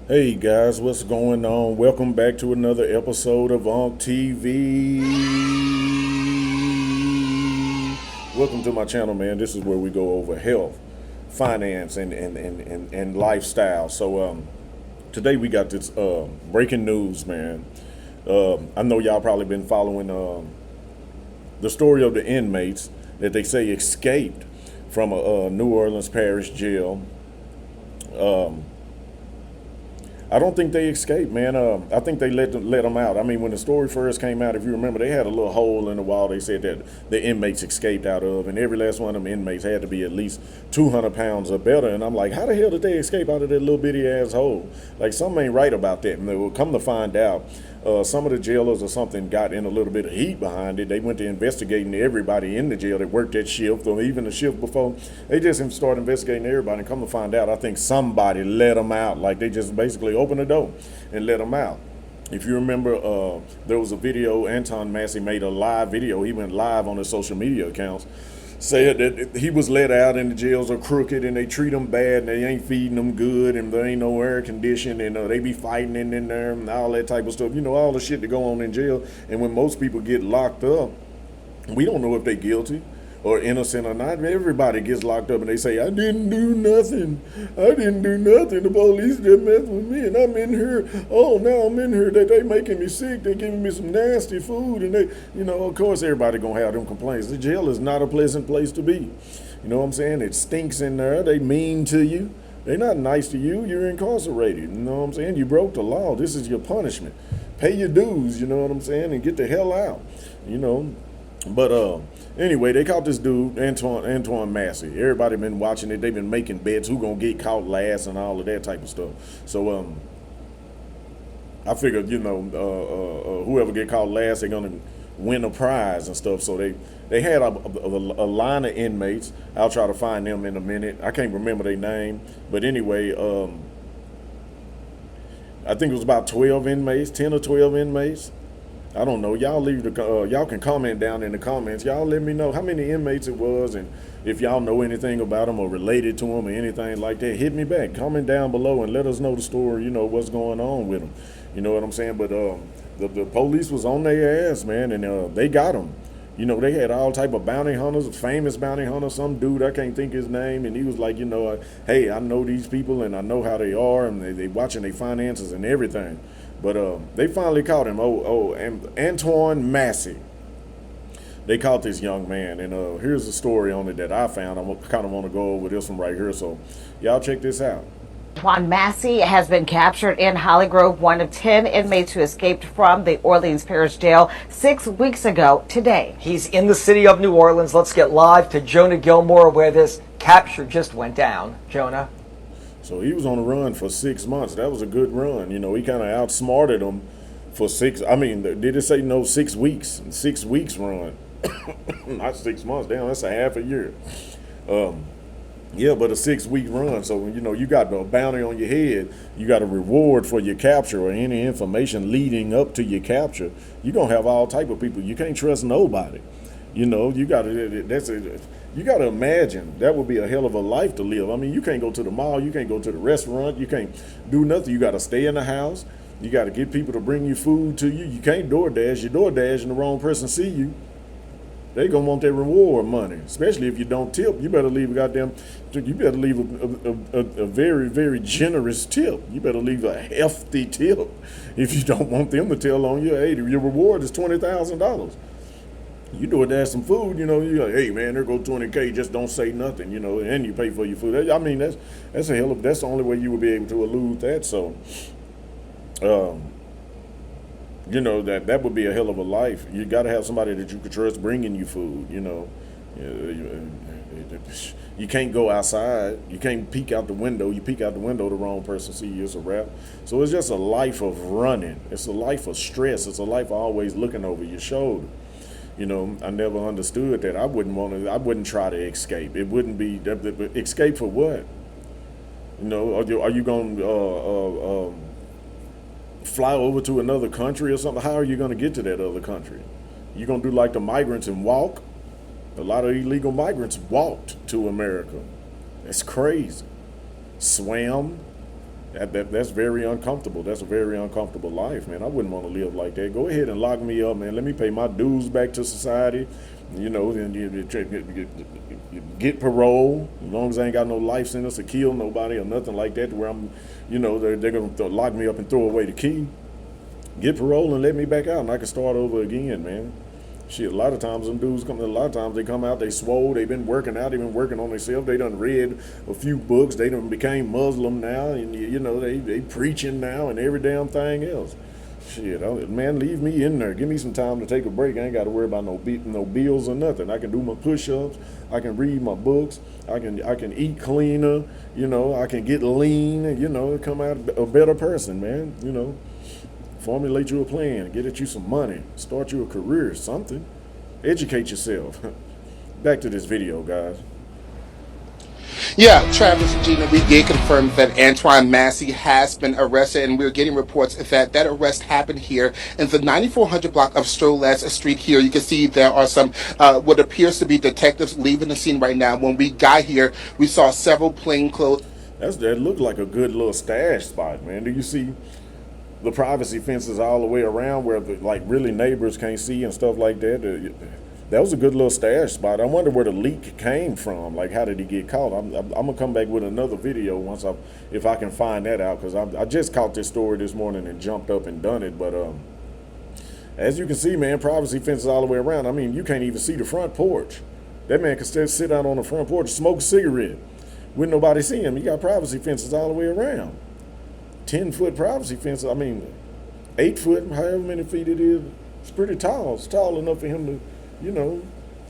Hey guys, what's going on? Welcome back to another episode of TV. Welcome to my channel, man. This is where we go over health, finance, and lifestyle. So today we got this breaking news, man. I know y'all probably been following the story of the inmates that they say escaped from a New Orleans parish jail. I don't think they escaped, man. I think they let them out. I mean, when the story first came out, if you remember, they had a little hole in the wall they said that the inmates escaped out of, and every last one of them inmates had to be at least 200 pounds or better. And I'm like, how the hell did they escape out of that little bitty ass hole? Like, something ain't right about that. And they will come to find out, some of the jailers or something got in a little bit of heat behind it. They went to investigating everybody in the jail that worked that shift or even the shift before. They just started investigating everybody and come to find out, I think somebody let them out. Like, they just basically opened the door and let them out. If you remember, there was a video, Antoine Massey made a live video. He went live on his social media accounts, said that he was let out and the jails are crooked and they treat them bad and they ain't feeding them good and there ain't no air conditioning and they be fighting in there and all that type of stuff. You know, all the shit that go on in jail. And when most people get locked up, we don't know if they guilty or innocent or not. Everybody gets locked up and they say, I didn't do nothing. I didn't do nothing. The police just messed with me and I'm in here. Oh, now I'm in here. They making me sick. They giving me some nasty food. And they, you know, of course everybody gonna have them complaints. The jail is not a pleasant place to be. You know what I'm saying? It stinks in there. They mean to you. They're not nice to you. You're incarcerated. You know what I'm saying? You broke the law. This is your punishment. Pay your dues, you know what I'm saying? And get the hell out, you know. But anyway, they caught this dude, Antoine Massey. Everybody been watching it. They've been making bets who gonna get caught last and all of that type of stuff. So I figured, you know, whoever get caught last, they're gonna win a prize and stuff. So they had a line of inmates. I'll try to find them in a minute. I can't remember their name, but anyway, I think it was about 12 inmates, 10 or 12 inmates. I don't know. Y'all leave y'all can comment down in the comments. Y'all let me know how many inmates it was, and if y'all know anything about them or related to them or anything like that, hit me back. Comment down below and let us know the story. You know what's going on with them. You know what I'm saying? But the police was on their ass, man, and they got them. You know, they had all type of bounty hunters, famous bounty hunter, some dude, I can't think his name, and he was like, you know, hey, I know these people and I know how they are, and they watching their finances and everything. But they finally caught him. Antoine Massey. They caught this young man, and here's the story on it that I found. I kind of want to go over this one right here, so y'all check this out. Antoine Massey has been captured in Holly Grove, one of 10 inmates who escaped from the Orleans Parish Jail 6 weeks ago today. He's in the city of New Orleans. Let's get live to Jonah Gilmore, where this capture just went down. Jonah. So he was on the run for 6 months. That was a good run. You know, he kind of outsmarted them for 6. I mean, did it say no 6 weeks? 6 weeks run, not 6 months. Damn, that's a half a year. Yeah, but a 6-week run. So, you know, you got a bounty on your head. You got a reward for your capture or any information leading up to your capture. You're going to have all type of people. You can't trust nobody. You know, you got to, you got to imagine that would be a hell of a life to live. I mean, you can't go to the mall. You can't go to the restaurant. You can't do nothing. You got to stay in the house. You got to get people to bring you food to you. You can't DoorDash. You DoorDash and the wrong person see you, they gonna want their reward money, especially if you don't tip. You better leave a very, very generous tip. You better leave a hefty tip if you don't want them to tell on you, hey, your reward is $20,000. You DoorDash some food, you know, you're like, hey man, there go 20K, just don't say nothing, you know, and you pay for your food. I mean, that's the only way you would be able to elude that. So you know, that would be a hell of a life. You got to have somebody that you could trust bringing you food, you know. You can't go outside. You can't peek out the window. You peek out the window, the wrong person see you, it's a wrap. So it's just a life of running. It's a life of stress. It's a life of always looking over your shoulder. You know, I never understood that. I wouldn't try to escape. It wouldn't be, escape for what? You know, are you going to fly over to another country or something? How are you going to get to that other country? You going to do like the migrants and walk? A lot of illegal migrants walked to America. That's crazy. Swam. That's very uncomfortable. That's a very uncomfortable life, man. I wouldn't want to live like that. Go ahead and lock me up, man. Let me pay my dues back to society. Then you get parole. As long as I ain't got no life sentence to kill nobody or nothing like that, where they're going to lock me up and throw away the key. Get parole and let me back out, and I can start over again, man. Shit, a lot of times them dudes come. A lot of times they come out, they swole. They've been working out. They've been working on themselves. They done read a few books. They done became Muslim now, and they preaching now and every damn thing else. Shit, man, leave me in there. Give me some time to take a break. I ain't got to worry about no bills or nothing. I can do my push-ups. I can read my books. I can eat cleaner. I can get lean. Come out a better person, man. Formulate you a plan, get at you some money, start you a career, something. Educate yourself. Back to this video, guys. Yeah, Travis and Gina, we did confirm that Antoine Massey has been arrested, and we're getting reports that arrest happened here in the 9400 block of Strolas Street here. You can see there are some what appears to be detectives leaving the scene right now. When we got here, we saw several plainclothes. That looked like a good little stash spot, man. Do you see the privacy fences all the way around where really neighbors can't see and stuff like that? That was a good little stash spot. I wonder where the leak came from. Like, how did he get caught? I'm gonna come back with another video if I can find that out, because I just caught this story this morning and jumped up and done it. But as you can see, man, privacy fences all the way around. I mean, you can't even see the front porch. That man can still sit out on the front porch, smoke a cigarette with nobody see him. He got privacy fences all the way around. 10-foot privacy fence. I mean, 8 foot, however many feet it is. It's pretty tall. It's tall enough for him to,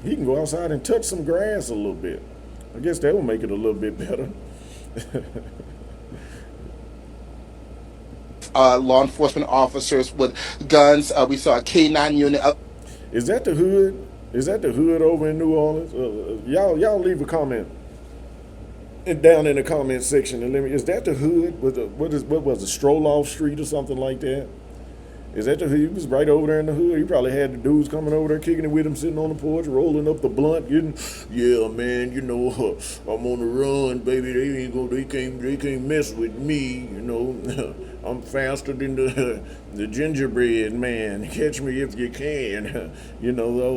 he can go outside and touch some grass a little bit. I guess that will make it a little bit better. Law enforcement officers with guns. We saw a K9 unit. Is that the hood? Is that the hood over in New Orleans? Y'all leave a comment down in the comment section and let me. Is that the hood? What was it? Stroll off street or something like that? Is that the hood? He was right over there in the hood. He probably had the dudes coming over there kicking it with him, sitting on the porch, rolling up the blunt, getting, yeah, man, I'm on the run, baby. They can't mess with me, I'm faster than the gingerbread man. Catch me if you can,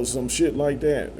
some shit like that.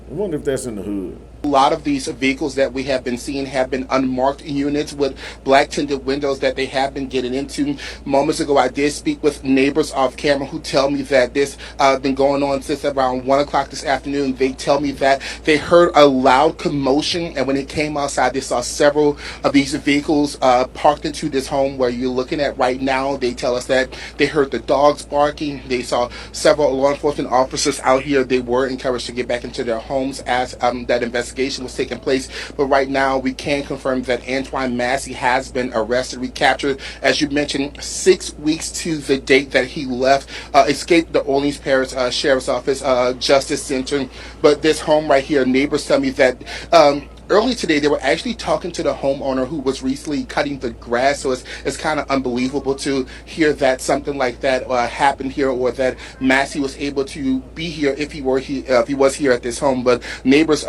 I wonder if that's in the hood. A lot of these vehicles that we have been seeing have been unmarked units with black tinted windows that they have been getting into. Moments ago, I did speak with neighbors off camera who tell me that this been going on since around 1 o'clock this afternoon. They tell me that they heard a loud commotion, and when they came outside, they saw several of these vehicles parked into this home where you're looking at right now. They tell us that they heard the dogs barking. They saw several law enforcement officers out here. They were encouraged to get back into their homes as that investigation was taking place. But right now, we can confirm that Antoine Massey has been arrested, recaptured, as you mentioned, 6 weeks to the date that he left, escaped the Orleans Parish Sheriff's Office Justice Center. But this home right here, neighbors tell me that early today, they were actually talking to the homeowner who was recently cutting the grass. So it's kind of unbelievable to hear that something like that happened here, or that Massey was able to be here if he was here at this home. But neighbors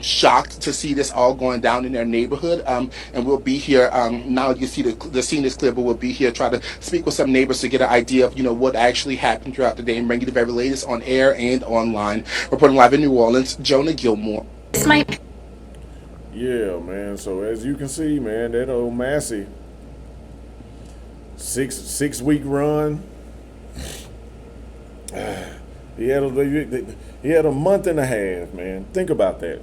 shocked to see this all going down in their neighborhood. And we'll be here now. You see the scene is clear, but we'll be here try to speak with some neighbors to get an idea of what actually happened throughout the day and bring you the very latest on air and online. Reporting live in New Orleans, Jonah Gilmore. Yeah, man. So as you can see, man, that old Massey, six week run. He had a month and a half, man. Think about that.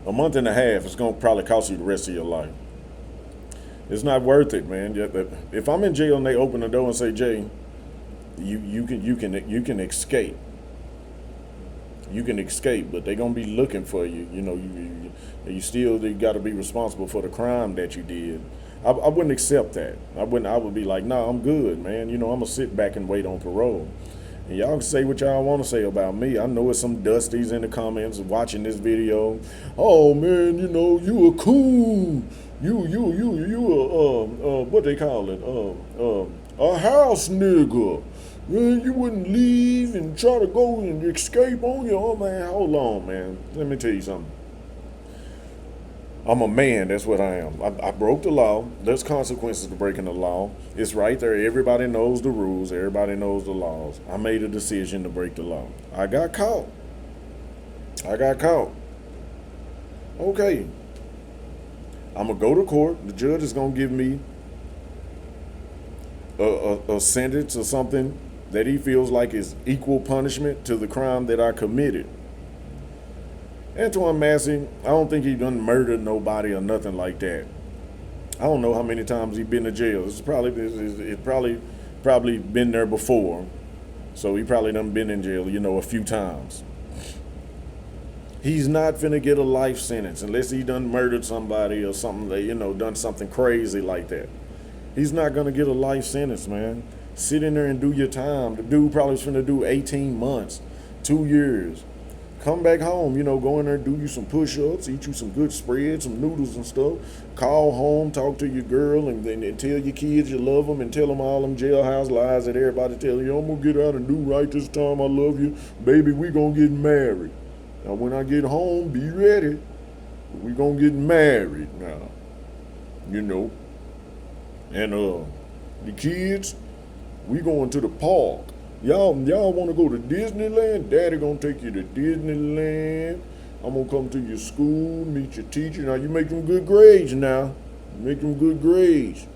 A month and a half is gonna probably cost you the rest of your life. It's not worth it, man. If I'm in jail and they open the door and say, Jay, you can escape. You can escape, but they're gonna be looking for you. You still got to be responsible for the crime that you did. I wouldn't accept that. I would be like, nah, I'm good, man. I'm gonna sit back and wait on parole. And y'all can say what y'all want to say about me. I know it's some dusties in the comments watching this video. Oh man, you a cool. You what they call it? A house nigga. Man, you wouldn't leave and try to go and escape on your own, man. Hold on, man. Let me tell you something. I'm a man. That's what I am. I broke the law. There's consequences to breaking the law. It's right there. Everybody knows the rules. Everybody knows the laws. I made a decision to break the law. I got caught. I got caught. Okay. I'm going to go to court. The judge is going to give me a sentence or something that he feels like is equal punishment to the crime that I committed. Antoine Massey, I don't think he done murdered nobody or nothing like that. I don't know how many times he been to jail. It's probably been there before. So he probably done been in jail, a few times. He's not finna get a life sentence unless he done murdered somebody or something, done something crazy like that. He's not gonna get a life sentence, man. Sit in there and do your time. The dude probably was finna do 18 months, 2 years. Come back home, go in there, do you some push-ups, eat you some good spread, some noodles and stuff. Call home, talk to your girl, and tell your kids you love them, and tell them all them jailhouse lies that everybody tell you. I'm gonna get out and do right this time. I love you, baby. We gonna get married. Now, when I get home, be ready. We gonna get married now, And the kids, we going to the park. Y'all want to go to Disneyland? Daddy gonna take you to Disneyland. I'm gonna come to your school, meet your teacher. Now you make them good grades now. Make them good grades.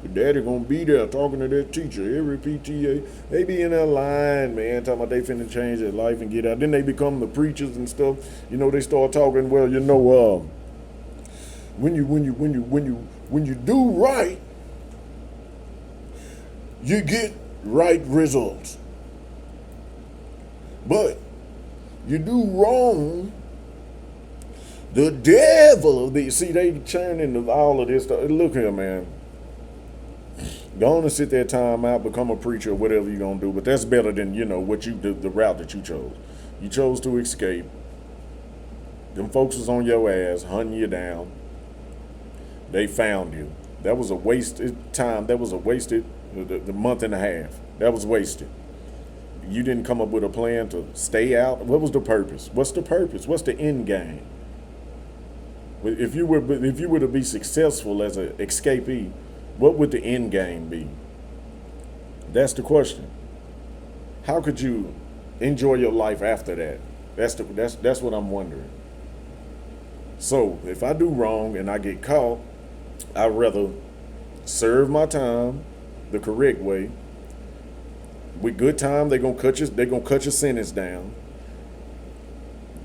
But Daddy gonna be there talking to that teacher. Every PTA, they be in that line, man, talking about they finna change their life and get out. Then they become the preachers and stuff. They start talking. Well, when you do right, you get right results. But you do wrong, the devil, see, they turn into all of this stuff. Look here, man. Go on and sit that time out, become a preacher, or whatever you're going to do. But that's better than, what you do, the route that you chose. You chose to escape. Them folks was on your ass, hunting you down. They found you. That was a wasted time. That was a wasted, the month and a half. That was wasted. You didn't come up with a plan to stay out. What was the purpose? What's the purpose? What's the end game? If you were to be successful as an escapee, what would the end game be? That's the question. How could you enjoy your life after that? That's what I'm wondering. So if I do wrong and I get caught, I'd rather serve my time the correct way. With good time, they're gonna cut your sentence down.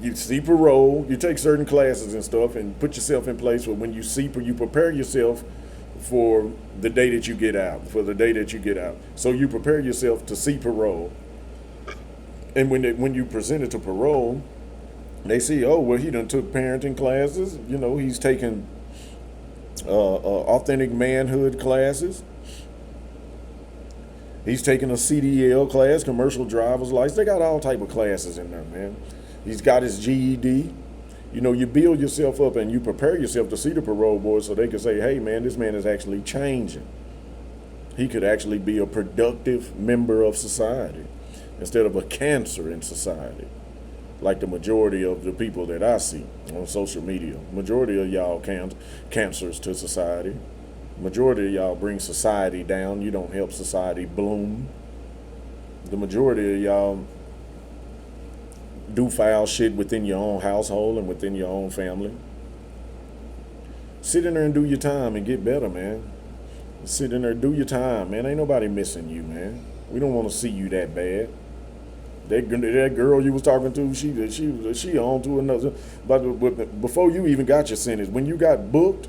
You see parole, you take certain classes and stuff and put yourself in place where when you prepare yourself for the day that you get out, So you prepare yourself to see parole. And when you present it to parole, they see, oh, well, he done took parenting classes. He's taken authentic manhood classes. He's taking a CDL class, commercial driver's license. They got all type of classes in there, man. He's got his GED. You build yourself up and you prepare yourself to see the parole board so they can say, hey, man, this man is actually changing. He could actually be a productive member of society instead of a cancer in society, like the majority of the people that I see on social media. Majority of y'all cancers to society. Majority of y'all bring society down. You don't help society bloom. The majority of y'all do foul shit within your own household and within your own family. Sit in there and do your time and get better, man. Sit in there, do your time, man. Ain't nobody missing you, man. We don't want to see you that bad. That girl you was talking to, she on to another. But before you even got your sentence, when you got booked,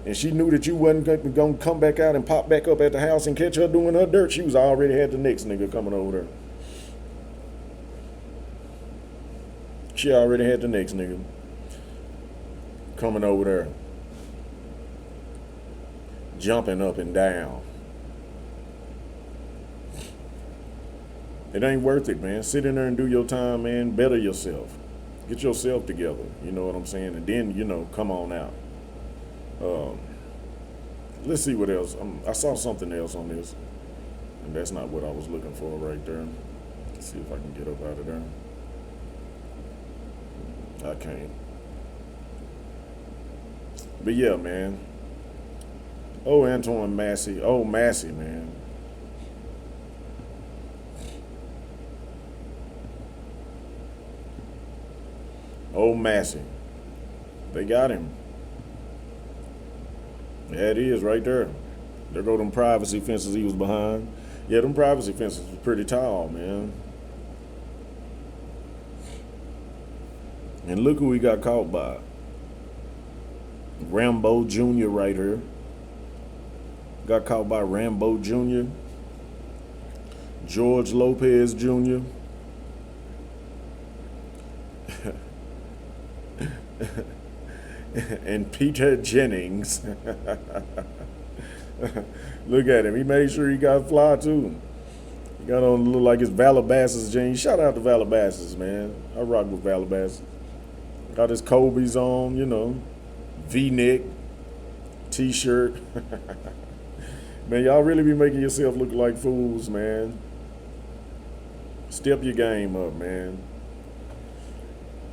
and she knew that you wasn't going to come back out and pop back up at the house and catch her doing her dirt, she was already had the next nigga coming over there. She already had the next nigga coming over there, jumping up and down. It ain't worth it, man. Sit in there and do your time, man. Better yourself. Get yourself together. You know what I'm saying? And then, come on out. Let's see what else. I saw something else on this, and that's not what I was looking for right there. Let's see if I can get up out of there. I can't. But yeah, man. Oh, Antoine Massey. Oh, Massey, man. Oh, Massey. They got him. Yeah, it is right there. There go them privacy fences he was behind. Yeah, them privacy fences was pretty tall, man. And look who he got caught by. Rambo Jr. right here. Got caught by Rambo Jr., George Lopez Jr., and Peter Jennings. Look at him. He made sure he got fly too. He got on look like his Calabasas jeans. Shout out to Calabasas, man. I rock with Calabasas. Got his Kobe's on, you know, V-neck, T-shirt. Man, y'all really be making yourself look like fools, man. Step your game up, man.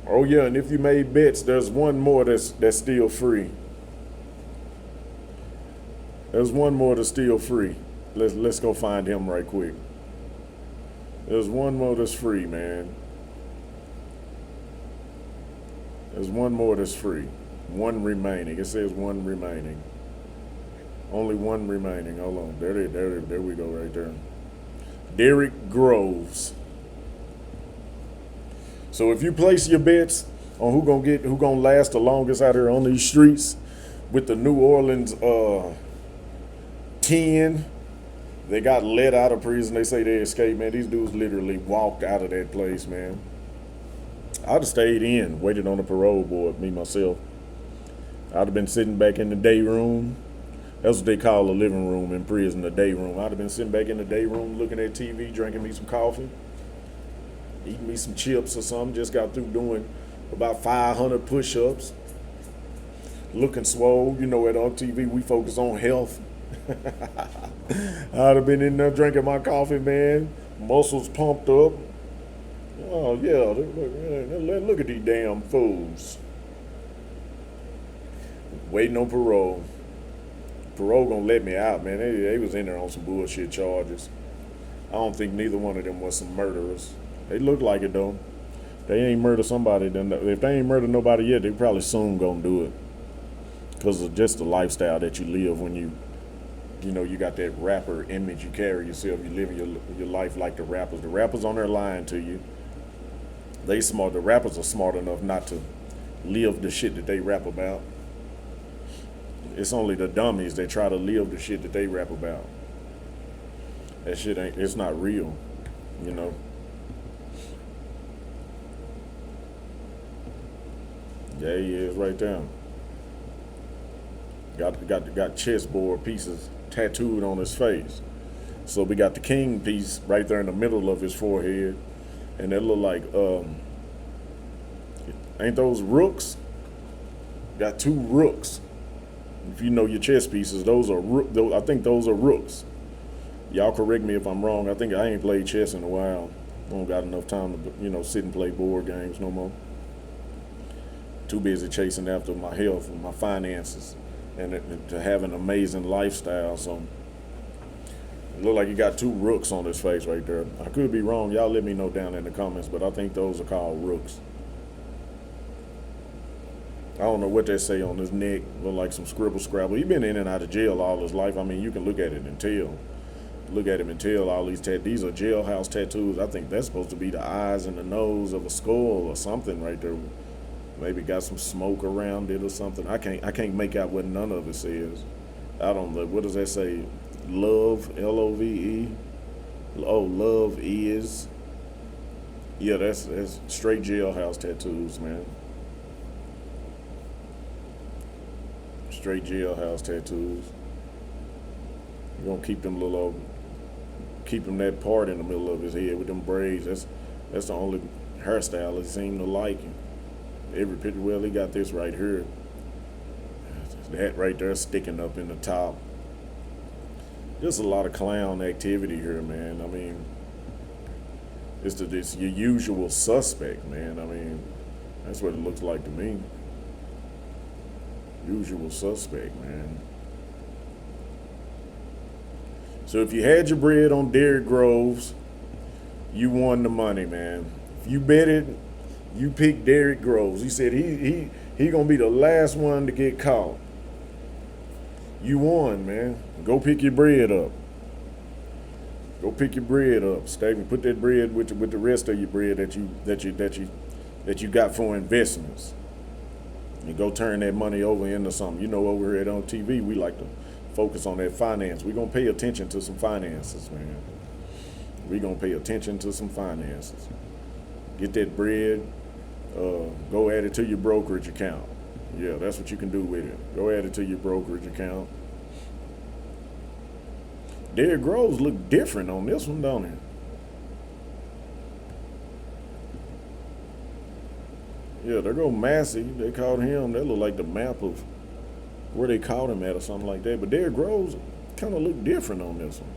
Oh yeah, and if you made bets, there's one more that's still free. There's one more that's still free. Let's go find him right quick. There's one more that's free, man. There's one more that's free. One remaining. It says one remaining. Only one remaining. Hold on. There we go right there. Derrick Groves. So if you place your bets on who gonna last the longest out here on these streets with the New Orleans 10, they got let out of prison. They say they escaped, man. These dudes literally walked out of that place, man. I'd have stayed in, waited on the parole board, me myself. I'd have been sitting back in the day room. That's what they call a living room in prison, the day room. I'd have been sitting back in the day room looking at TV, drinking me some coffee, eating me some chips or something. Just got through doing about 500 push-ups. Looking swole. You know, on TV we focus on health. I'd have been in there drinking my coffee, man. Muscles pumped up. Oh, yeah. Look at these damn fools. Waiting on parole. Parole gonna let me out, man. They was in there on some bullshit charges. I don't think neither one of them was some murderers. They look like it though. They ain't murder somebody. Then if they ain't murder nobody yet, they probably soon gonna do it. Cause of just the lifestyle that you live when you know, you got that rapper image you carry yourself. You live your life like the rappers. The rappers on there lying to you. They smart. The rappers are smart enough not to live the shit that they rap about. It's only the dummies that try to live the shit that they rap about. That shit it's not real, you know. Yeah, he is right there. Got chessboard pieces tattooed on his face. So we got the king piece right there in the middle of his forehead, and that look like ain't those rooks? Got two rooks. If you know your chess pieces, those are I think those are rooks. Y'all correct me if I'm wrong. I think I ain't played chess in a while. I don't got enough time to sit and play board games no more. Too busy chasing after my health and my finances and to have an amazing lifestyle. So it look like he got two rooks on his face right there. I could be wrong. Y'all let me know down in the comments, but I think those are called rooks. I don't know what they say on his neck. Look like some scribble scrabble. He been in and out of jail all his life. I mean, you can look at it and tell. Look at him and tell all these tattoos. These are jailhouse tattoos. I think that's supposed to be the eyes and the nose of a skull or something right there. Maybe got some smoke around it or something. I can't make out what none of it says. I don't know. What does that say? Love, L-O-V-E. Oh, love is. Yeah, that's straight jailhouse tattoos, man. Straight jailhouse tattoos. You're gonna keep him that part in the middle of his head with them braids. That's the only hairstyle he seemed to like. Every picture, well, he got this right here. That right there sticking up in the top. Just a lot of clown activity here, man. I mean, it's your usual suspect, man. I mean, that's what it looks like to me. Usual suspect, man. So if you had your bread on Derrick Groves, you won the money, man. If you bet it, you picked Derrick Groves. He said he gonna be the last one to get caught. You won, man. Go pick your bread up. Go pick your bread up, Stephen. Put that bread with the rest of your bread that you got for investments. And go turn that money over into something. You know, over here on TV, we like to focus on that finance. We're gonna pay attention to some finances, man. We're gonna pay attention to some finances. Get that bread, go add it to your brokerage account. Yeah, that's what you can do with it. Go add it to your brokerage account. Derrick Groves look different on this one, don't he? Yeah, there go Massey. They caught him. That look like the map of where they caught him at or something like that. But Derrick Groves kind of look different on this one.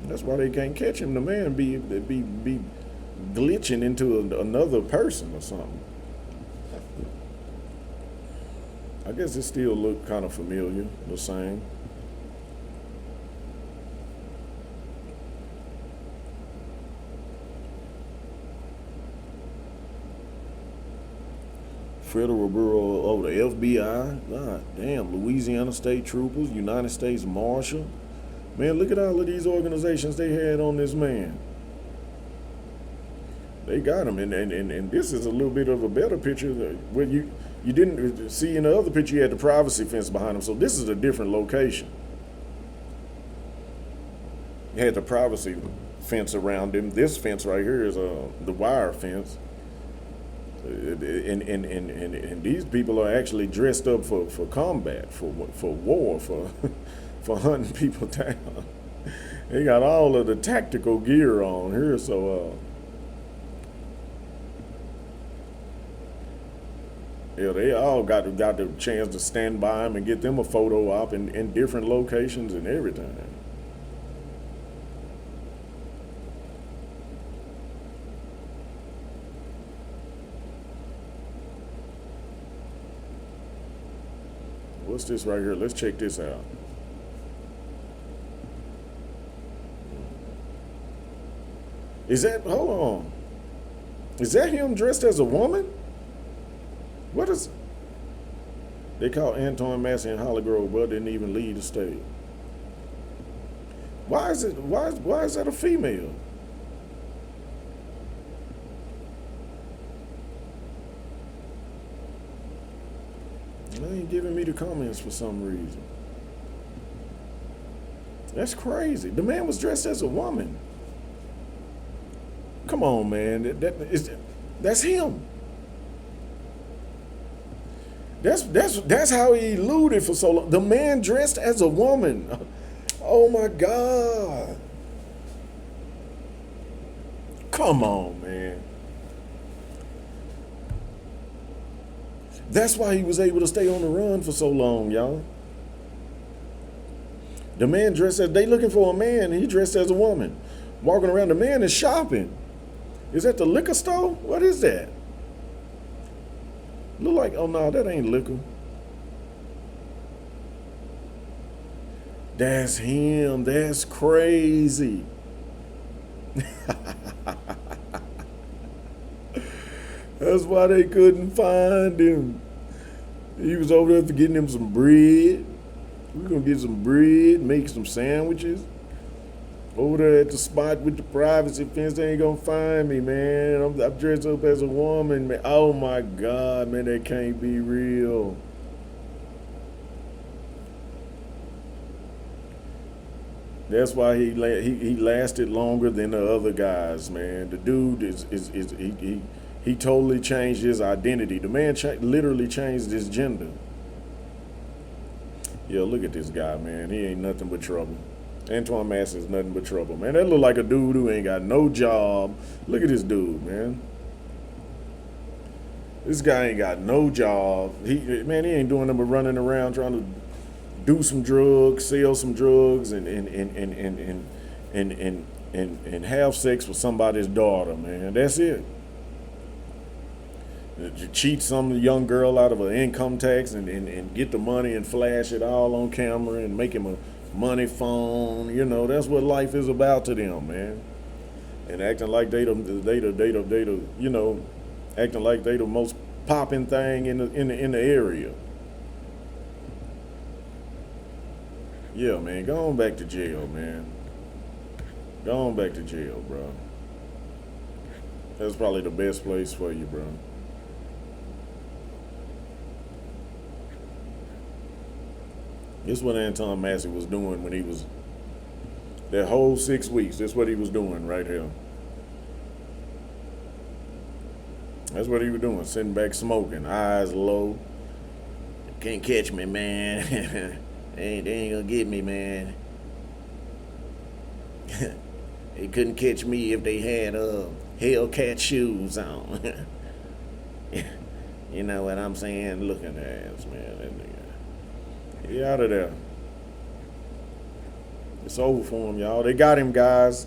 That's why they can't catch him. The man be glitching into another person or something. I guess it still look kind of familiar, the same. Federal Bureau, the FBI, God damn, Louisiana State Troopers, United States Marshal. Man, look at all of these organizations they had on this man. They got him, and this is a little bit of a better picture. Where you didn't see in the other picture, you had the privacy fence behind him, so this is a different location. You had the privacy fence around him. This fence right here is the wire fence. And these people are actually dressed up for combat, for war, for hunting people down. They got all of the tactical gear on here, so yeah, they all got the chance to stand by him and get them a photo op in different locations and everything. What's this right here? Let's check this out. Hold on. Is that him dressed as a woman? What is, they caught Antoine Massey in Holly Grove, but didn't even leave the state. Why is that a female? They ain't giving me the comments for some reason. That's crazy. The man was dressed as a woman. Come on, man. That's him. That's how he eluded for so long. The man dressed as a woman. Oh my God. Come on, man. That's why he was able to stay on the run for so long, y'all. The man they looking for a man, he dressed as a woman. Walking around, the man is shopping. Is that the liquor store? What is that? Look like, oh no, that ain't liquor. That's him. That's crazy. That's why they couldn't find him. He was over there for getting him some bread. We're gonna get some bread, make some sandwiches. Over there at the spot with the privacy fence, they ain't gonna find me, man. I'm dressed up as a woman, man. Oh my God, man, that can't be real. That's why he lasted longer than the other guys, man. The dude he totally changed his identity. The man literally changed his gender. Yeah, look at this guy, man. He ain't nothing but trouble. Antoine Massey is nothing but trouble, man. That look like a dude who ain't got no job. Look at this dude, man. This guy ain't got no job. He ain't doing nothing but running around trying to do some drugs, sell some drugs, and have sex with somebody's daughter, man. That's it. to cheat some young girl out of an income tax and get the money and flash it all on camera and make him a money phone. You know, that's what life is about to them, man. And acting like they you know, acting like they the most popping thing in the area. Yeah, man, go on back to jail, man. Go on back to jail, bro. That's probably the best place for you, bro. This is what Antoine Massey was doing when he was that whole 6 weeks. That's what he was doing right here. That's what he was doing, sitting back smoking, eyes low. Can't catch me, man. they ain't gonna get me, man. They couldn't catch me if they had Hellcat shoes on. You know what I'm saying? Look at that ass, man. That nigga. He out of there. It's over for him, y'all. They got him, guys.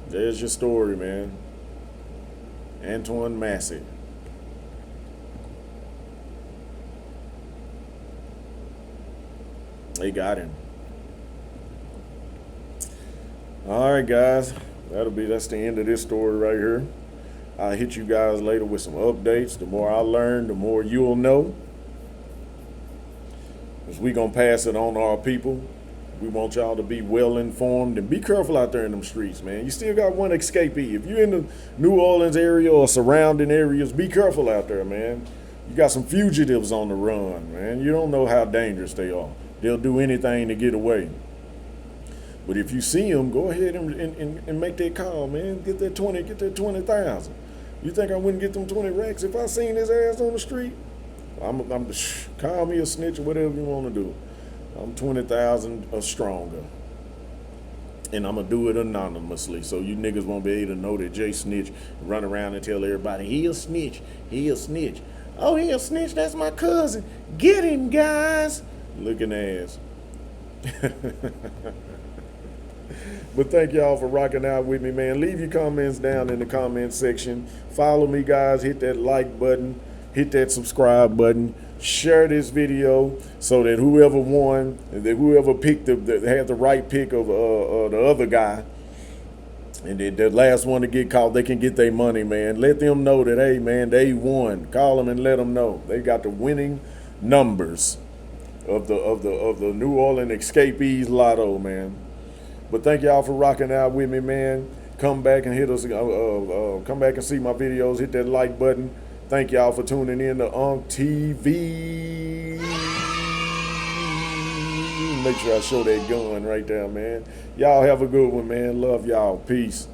There's your story, man. Antoine Massey. They got him. All right, guys. That's the end of this story right here. I'll hit you guys later with some updates. The more I learn, the more you'll know. Because we going to pass it on to our people. We want y'all to be well informed and be careful out there in them streets, man. You still got one escapee. If you're in the New Orleans area or surrounding areas, be careful out there, man. You got some fugitives on the run, man. You don't know how dangerous they are. They'll do anything to get away. But if you see them, go ahead and make that call, man. Get that 20,000. You think I wouldn't get them 20 racks if I seen his ass on the street? Call me a snitch or whatever you want to do. I'm 20,000 or stronger. And I'm going to do it anonymously so you niggas won't be able to know that Jay snitch, run around and tell everybody, he a snitch, he a snitch. Oh, he a snitch, that's my cousin. Get him, guys. Looking ass. But thank y'all for rocking out with me, man. Leave your comments down in the comment section. Follow me, guys. Hit that like button. Hit that subscribe button. Share this video so that whoever won, that whoever picked had the right pick of the other guy, and the last one to get caught, they can get their money, man. Let them know that, hey, man, they won. Call them and let them know they got the winning numbers of the New Orleans escapees lotto, man. But thank y'all for rocking out with me, man. Come back and hit us. Come back and see my videos. Hit that like button. Thank y'all for tuning in to TV. Make sure I show that gun right there, man. Y'all have a good one, man. Love y'all. Peace.